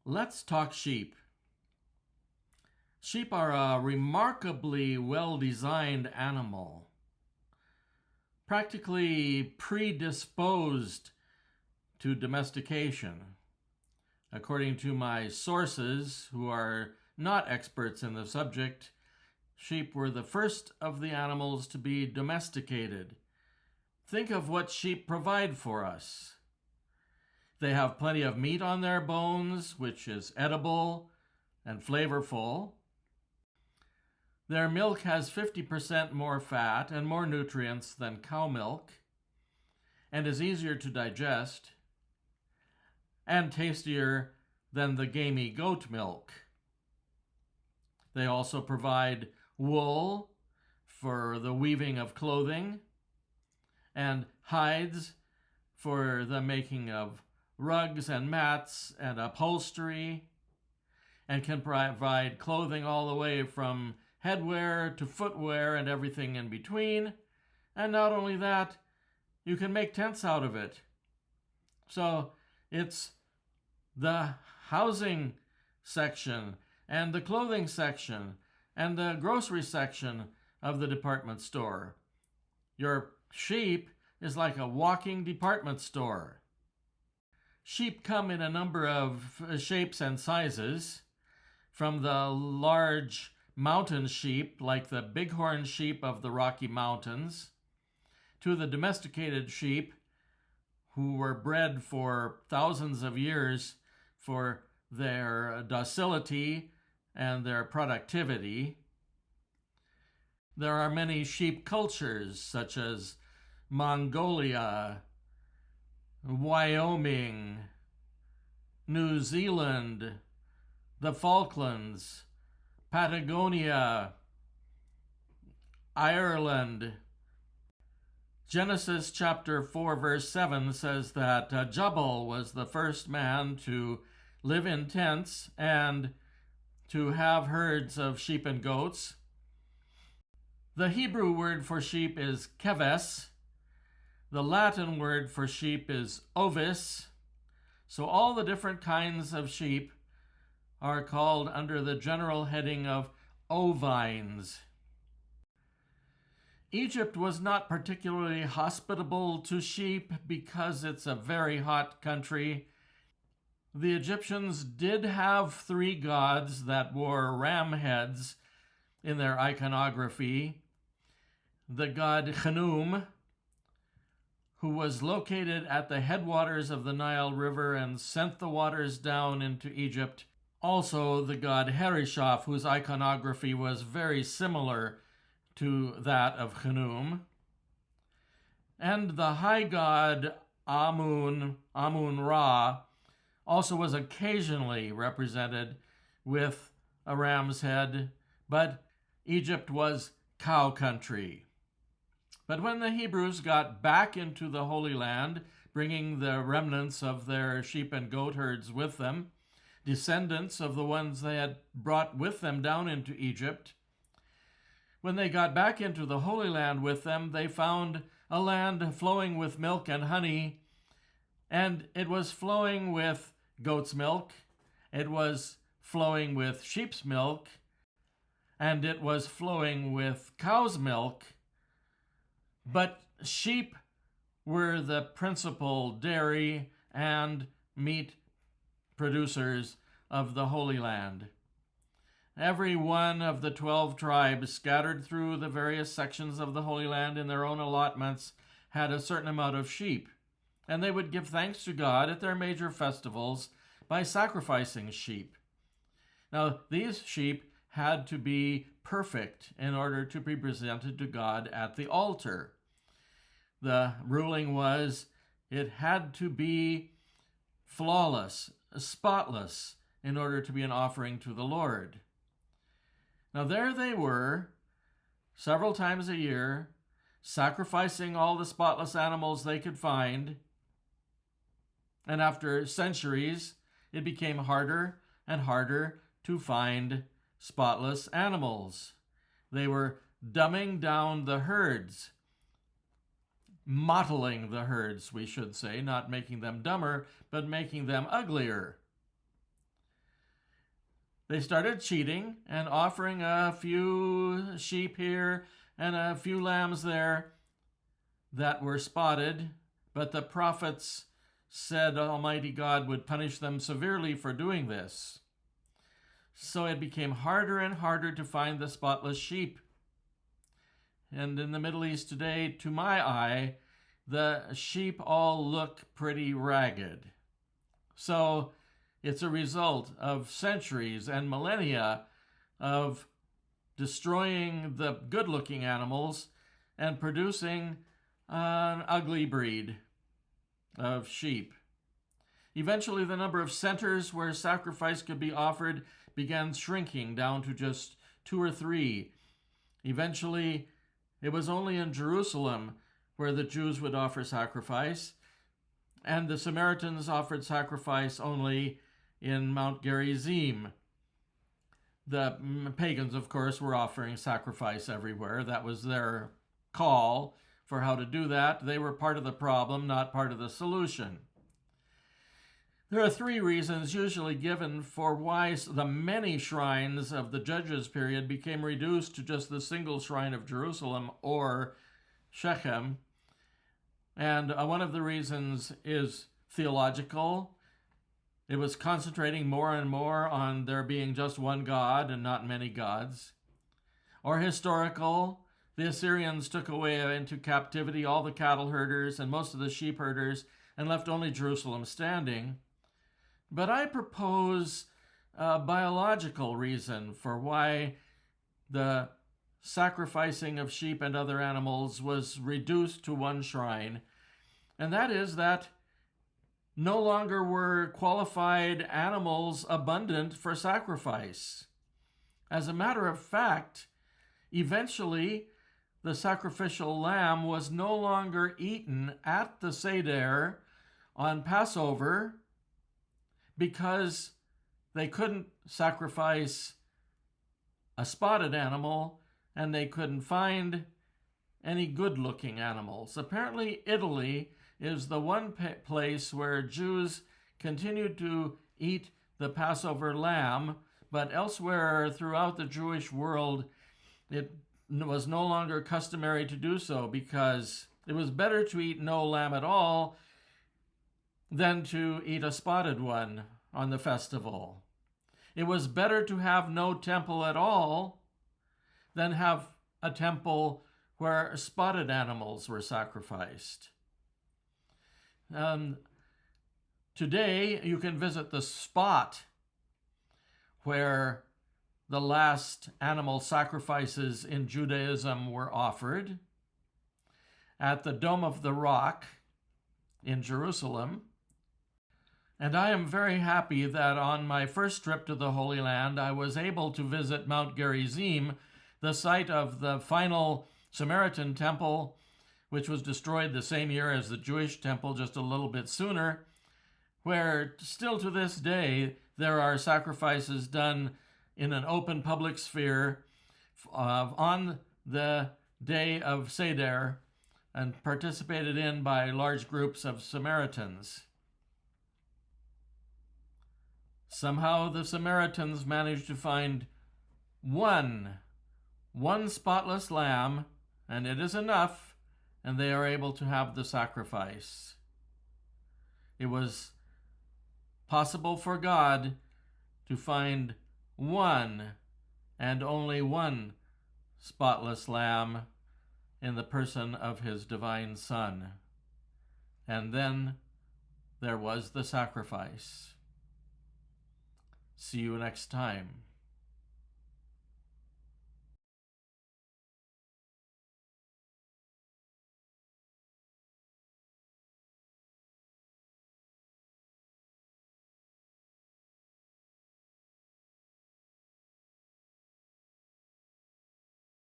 Let's talk sheep. Sheep are a remarkably well-designed animal, practically predisposed to domestication. According to my sources, who are not experts in the subject, sheep were the first of the animals to be domesticated. Think of what sheep provide for us. They have plenty of meat on their bones, which is edible and flavorful. Their milk has 50% more fat and more nutrients than cow milk, and is easier to digest, and tastier than the gamey goat milk. They also provide wool for the weaving of clothing, and hides for the making of rugs and mats and upholstery, and can provide clothing all the way from headwear to footwear and everything in between. And not only that, you can make tents out of it. So it's the housing section and the clothing section and the grocery section of the department store. Your sheep is like a walking department store. Sheep come in a number of shapes and sizes, from the large mountain sheep like the Bighorn sheep of the Rocky Mountains, to the domesticated sheep who were bred for thousands of years for their docility and their productivity. There are many sheep cultures, such as Mongolia, Wyoming, New Zealand, the Falklands, Patagonia, Ireland. Genesis chapter 4 verse 7 says that Jubal was the first man to live in tents and to have herds of sheep and goats. The Hebrew word for sheep is keves. The Latin word for sheep is ovis. So all the different kinds of sheep are called under the general heading of ovines. Egypt was not particularly hospitable to sheep because it's a very hot country. The Egyptians did have 3 gods that wore ram heads in their iconography. The god Khnum, who was located at the headwaters of the Nile River and sent the waters down into Egypt. Also the god Harishaf, whose iconography was very similar to that of Khnum. And the high god Amun-Ra, also was occasionally represented with a ram's head, but Egypt was cow country. But when the Hebrews got back into the Holy Land, bringing the remnants of their sheep and goat herds with them, descendants of the ones they had brought with them down into Egypt, when they got back into the Holy Land with them, they found a land flowing with milk and honey, and it was flowing with goat's milk, it was flowing with sheep's milk, and it was flowing with cow's milk. But sheep were the principal dairy and meat producers of the Holy Land. Every one of the 12 tribes scattered through the various sections of the Holy Land in their own allotments had a certain amount of sheep, and they would give thanks to God at their major festivals by sacrificing sheep. Now, these sheep had to be perfect in order to be presented to God at the altar. The ruling was it had to be flawless, spotless, in order to be an offering to the Lord. Now there they were, several times a year, sacrificing all the spotless animals they could find. And after centuries, it became harder and harder to find spotless animals. They were dumbing down the herds, mottling the herds, we should say, not making them dumber, but making them uglier. They started cheating and offering a few sheep here and a few lambs there that were spotted, but the prophets said Almighty God would punish them severely for doing this. So it became harder and harder to find the spotless sheep. And in the Middle East today, to my eye, the sheep all look pretty ragged. So it's a result of centuries and millennia of destroying the good-looking animals and producing an ugly breed of sheep. Eventually, the number of centers where sacrifice could be offered began shrinking down to just 2 or 3. Eventually, it was only in Jerusalem where the Jews would offer sacrifice, and the Samaritans offered sacrifice only in Mount Gerizim. The pagans, of course, were offering sacrifice everywhere. That was their call for how to do that. They were part of the problem, not part of the solution. There are 3 reasons usually given for why the many shrines of the Judges period became reduced to just the single shrine of Jerusalem or Shechem. And one of the reasons is theological. It was concentrating more and more on there being just one God and not many gods. Or historical. The Assyrians took away into captivity all the cattle herders and most of the sheep herders and left only Jerusalem standing. But I propose a biological reason for why the sacrificing of sheep and other animals was reduced to one shrine, and that is that no longer were qualified animals abundant for sacrifice. As a matter of fact, eventually the sacrificial lamb was no longer eaten at the Seder on Passover because they couldn't sacrifice a spotted animal and they couldn't find any good-looking animals. Apparently, Italy is the one place where Jews continued to eat the Passover lamb, but elsewhere throughout the Jewish world, it was no longer customary to do so because it was better to eat no lamb at all than to eat a spotted one on the festival. It was better to have no temple at all than have a temple where spotted animals were sacrificed. Today, you can visit the spot where the last animal sacrifices in Judaism were offered at the Dome of the Rock in Jerusalem. And I am very happy that on my first trip to the Holy Land, I was able to visit Mount Gerizim, the site of the final Samaritan temple, which was destroyed the same year as the Jewish temple, just a little bit sooner, where still to this day there are sacrifices done in an open public sphere on the day of Seder and participated in by large groups of Samaritans. Somehow the Samaritans managed to find one spotless lamb, and it is enough, and they are able to have the sacrifice. It was possible for God to find one and only one spotless lamb in the person of his divine Son. And then there was the sacrifice. See you next time.